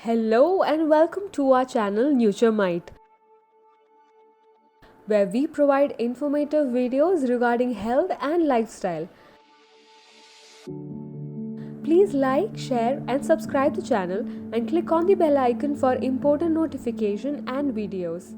Hello and welcome to our channel Nuturemite, where we provide informative videos regarding health and lifestyle. Please like, share and subscribe the channel and click on the bell icon for important notification and videos.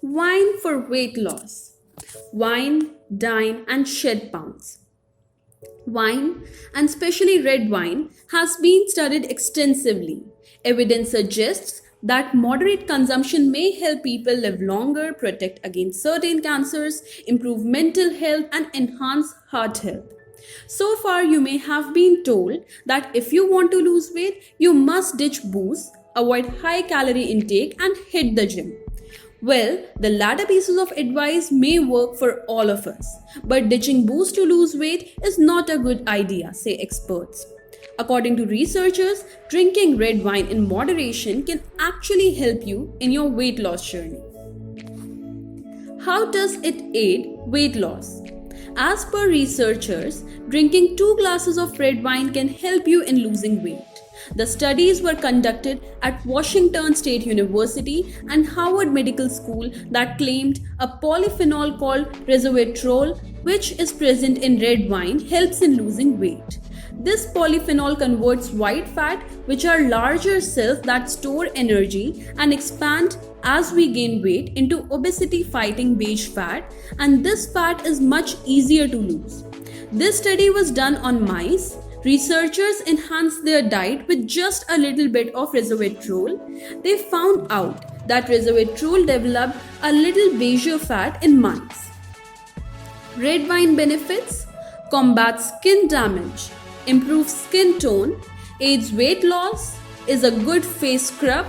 Wine for weight loss. Wine, dine, and shed pounds. Wine, and especially red wine, has been studied extensively. Evidence suggests that moderate consumption may help people live longer, protect against certain cancers, improve mental health, and enhance heart health. So far, you may have been told that if you want to lose weight, you must ditch booze, avoid high calorie intake, and hit the gym. Well, the latter pieces of advice may work for all of us, but ditching booze to lose weight is not a good idea, say experts. According to researchers, drinking red wine in moderation can actually help you in your weight loss journey. How does it aid weight loss? As per researchers, drinking 2 glasses of red wine can help you in losing weight. The studies were conducted at Washington State University and Harvard Medical School that claimed a polyphenol called resveratrol, which is present in red wine, helps in losing weight. This polyphenol converts white fat, which are larger cells that store energy and expand as we gain weight, into obesity fighting beige fat, and this fat is much easier to lose. This study was done on mice. Researchers enhanced their diet with just a little bit of resveratrol. They found out that resveratrol developed a little beige fat in months. Red wine benefits: combats skin damage, improves skin tone, aids weight loss, is a good face scrub,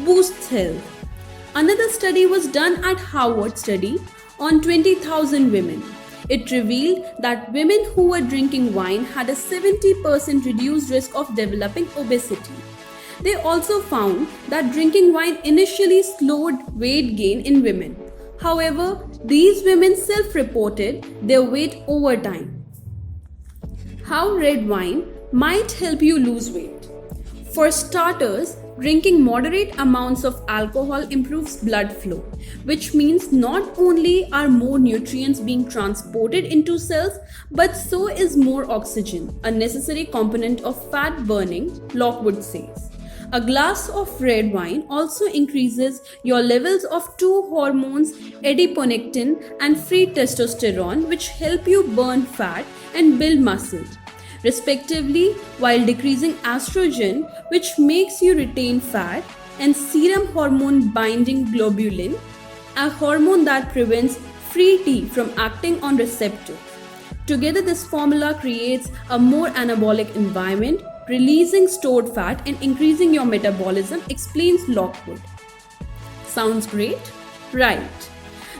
boosts health. Another study was done at Harvard study on 20,000 women. It revealed that women who were drinking wine had a 70% reduced risk of developing obesity. They also found that drinking wine initially slowed weight gain in women. However, these women self-reported their weight over time. How red wine might help you lose weight. For starters, drinking moderate amounts of alcohol improves blood flow, which means not only are more nutrients being transported into cells, but so is more oxygen, a necessary component of fat burning, Lockwood says. A glass of red wine also increases your levels of two hormones, adiponectin and free testosterone, which help you burn fat and build muscle, respectively, while decreasing estrogen, which makes you retain fat, and serum hormone binding globulin, a hormone that prevents free T from acting on receptors. Together, this formula creates a more anabolic environment, releasing stored fat and increasing your metabolism, explains Lockwood. Sounds great? Right.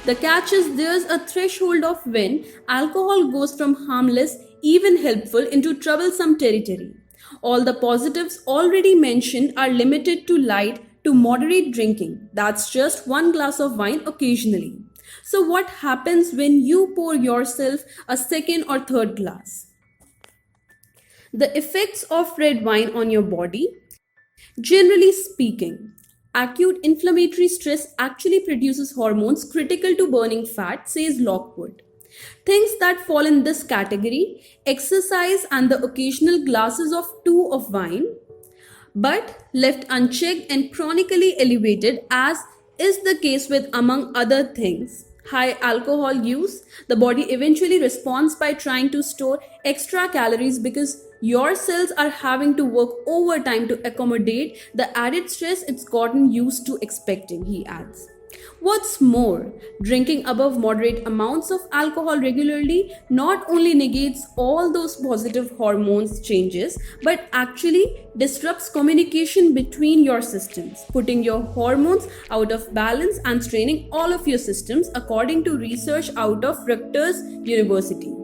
The catch is there's a threshold of when alcohol goes from harmless, even helpful, into troublesome territory. All the positives already mentioned are limited to light to moderate drinking. That's just 1 glass of wine occasionally. So what happens when you pour yourself a second or third glass? The effects of red wine on your body. Generally speaking, acute inflammatory stress actually produces hormones critical to burning fat, says Lockwood. Things that fall in this category: exercise and the occasional glasses of 2 of wine, but left unchecked and chronically elevated, as is the case with, among other things, high alcohol use. The body eventually responds by trying to store extra calories because your cells are having to work overtime to accommodate the added stress it's gotten used to expecting, he adds. What's more, drinking above moderate amounts of alcohol regularly not only negates all those positive hormones changes, but actually disrupts communication between your systems, putting your hormones out of balance and straining all of your systems, according to research out of Rutgers University.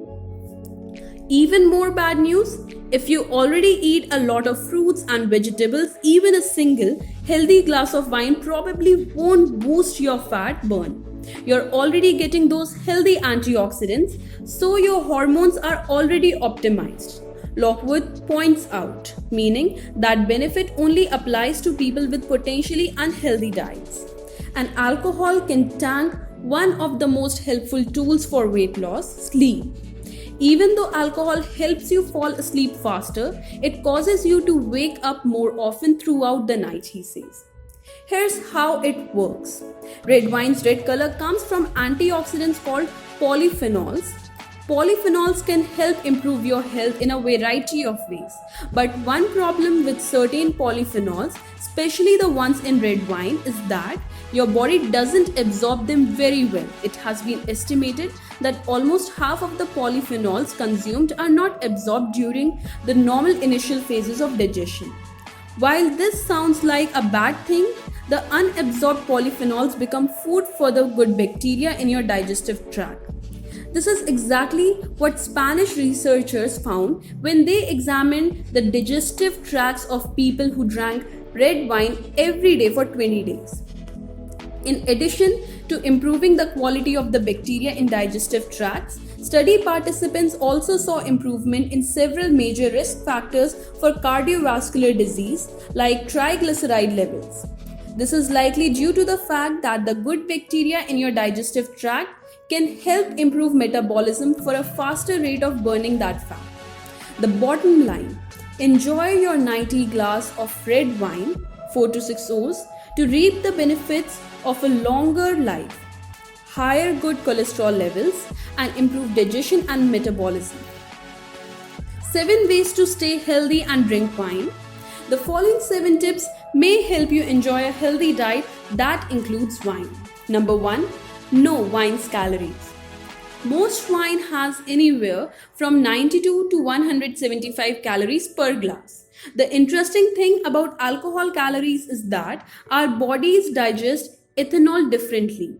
Even more bad news: if you already eat a lot of fruits and vegetables, even a single healthy glass of wine probably won't boost your fat burn. You're already getting those healthy antioxidants, so your hormones are already optimized. Lockwood points out, meaning that benefit only applies to people with potentially unhealthy diets. And alcohol can tank one of the most helpful tools for weight loss, sleep. Even though alcohol helps you fall asleep faster, it causes you to wake up more often throughout the night, he says. Here's how it works. Red wine's red color comes from antioxidants called polyphenols. Polyphenols can help improve your health in a variety of ways. But one problem with certain polyphenols, especially the ones in red wine, is that your body doesn't absorb them very well. It has been estimated that almost half of the polyphenols consumed are not absorbed during the normal initial phases of digestion. While this sounds like a bad thing, the unabsorbed polyphenols become food for the good bacteria in your digestive tract. This is exactly what Spanish researchers found when they examined the digestive tracts of people who drank red wine every day for 20 days. In addition to improving the quality of the bacteria in digestive tracts, study participants also saw improvement in several major risk factors for cardiovascular disease like triglyceride levels. This is likely due to the fact that the good bacteria in your digestive tract can help improve metabolism for a faster rate of burning that fat. The bottom line: enjoy your nightly glass of red wine, 4 to 6 O's, to reap the benefits of a longer life, higher good cholesterol levels, and improved digestion and metabolism. 7 ways to stay healthy and drink wine. The following 7 tips may help you enjoy a healthy diet that includes wine. Number 1. Know wine's calories. Most wine has anywhere from 92 to 175 calories per glass. The interesting thing about alcohol calories is that our bodies digest ethanol differently.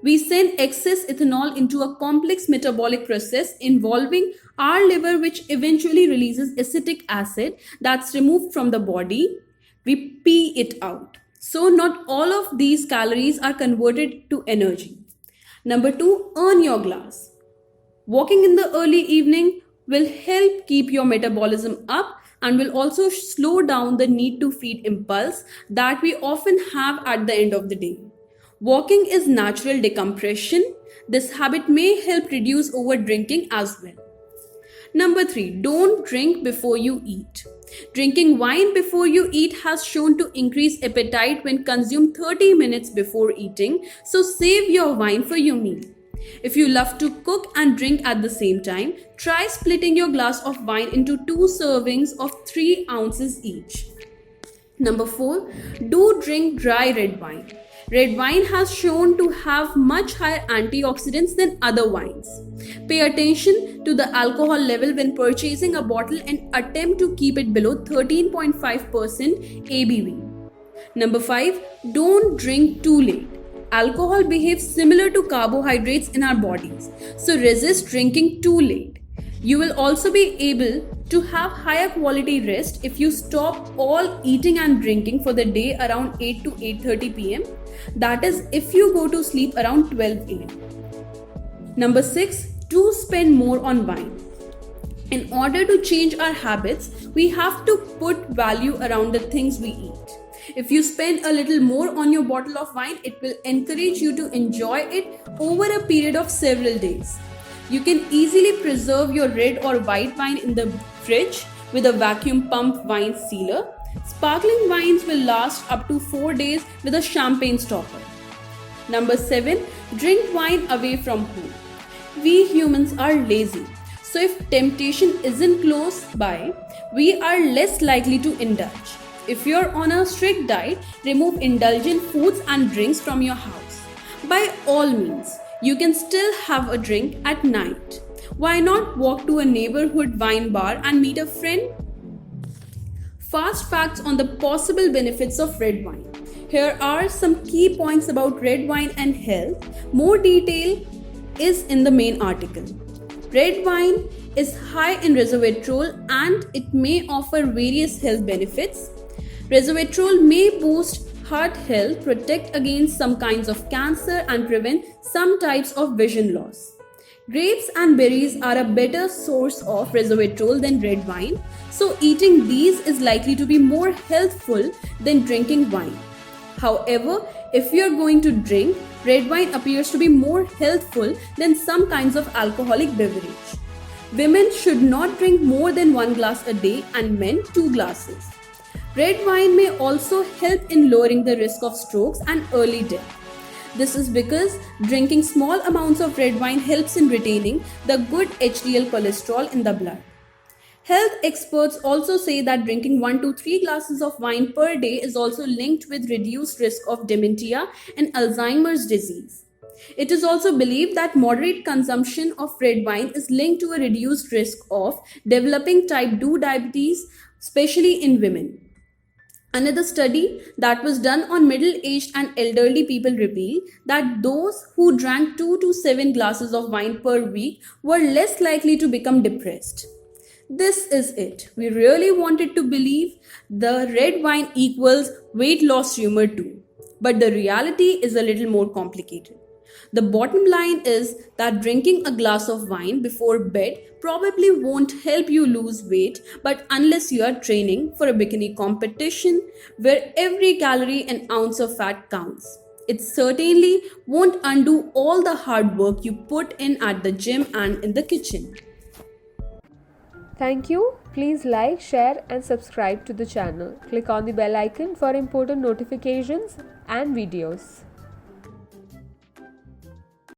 We send excess ethanol into a complex metabolic process involving our liver, which eventually releases acetic acid that's removed from the body. We pee it out. So not all of these calories are converted to energy. Number 2, earn your glass. Walking in the early evening will help keep your metabolism up and will also slow down the need to feed impulse that we often have at the end of the day. Walking is natural decompression. This habit may help reduce overdrinking as well. Number 3, don't drink before you eat. Drinking wine before you eat has shown to increase appetite when consumed 30 minutes before eating, so save your wine for your meal. If you love to cook and drink at the same time, try splitting your glass of wine into 2 servings of 3 ounces each. Number 4, do drink dry red wine. Red wine has shown to have much higher antioxidants than other wines. Pay attention to the alcohol level when purchasing a bottle and attempt to keep it below 13.5% ABV. Number 5, don't drink too late. Alcohol behaves similar to carbohydrates in our bodies, so resist drinking too late. You will also be able to have higher quality rest if you stop all eating and drinking for the day around 8 to 8:30 pm. That is, if you go to sleep around 12 am. Number 6, do spend more on wine. In order to change our habits, we have to put value around the things we eat. If you spend a little more on your bottle of wine, it will encourage you to enjoy it over a period of several days. You can easily preserve your red or white wine in the fridge with a vacuum pump wine sealer. Sparkling wines will last up to 4 days with a champagne stopper. Number 7, drink wine away from home. We humans are lazy, so if temptation isn't close by, we are less likely to indulge. If you're on a strict diet, remove indulgent foods and drinks from your house. By all means, you can still have a drink at night. Why not walk to a neighborhood wine bar and meet a friend? Fast facts on the possible benefits of red wine. Here are some key points about red wine and health. More detail is in the main article. Red wine is high in resveratrol and it may offer various health benefits. Resveratrol may boost heart health, protect against some kinds of cancer, and prevent some types of vision loss. Grapes and berries are a better source of resveratrol than red wine, so eating these is likely to be more healthful than drinking wine. However, if you are going to drink, red wine appears to be more healthful than some kinds of alcoholic beverage. Women should not drink more than 1 glass a day and men 2 glasses. Red wine may also help in lowering the risk of strokes and early death. This is because drinking small amounts of red wine helps in retaining the good HDL cholesterol in the blood. Health experts also say that drinking 1 to 3 glasses of wine per day is also linked with reduced risk of dementia and Alzheimer's disease. It is also believed that moderate consumption of red wine is linked to a reduced risk of developing type 2 diabetes, especially in women. Another study that was done on middle-aged and elderly people revealed that those who drank 2 to 7 glasses of wine per week were less likely to become depressed. This is it. We really wanted to believe the red wine equals weight loss rumor too. But the reality is a little more complicated. The bottom line is that drinking a glass of wine before bed probably won't help you lose weight, but unless you are training for a bikini competition where every calorie and ounce of fat counts. It certainly won't undo all the hard work you put in at the gym and in the kitchen. Thank you. Please like, share and subscribe to the channel. Click on the bell icon for important notifications and videos.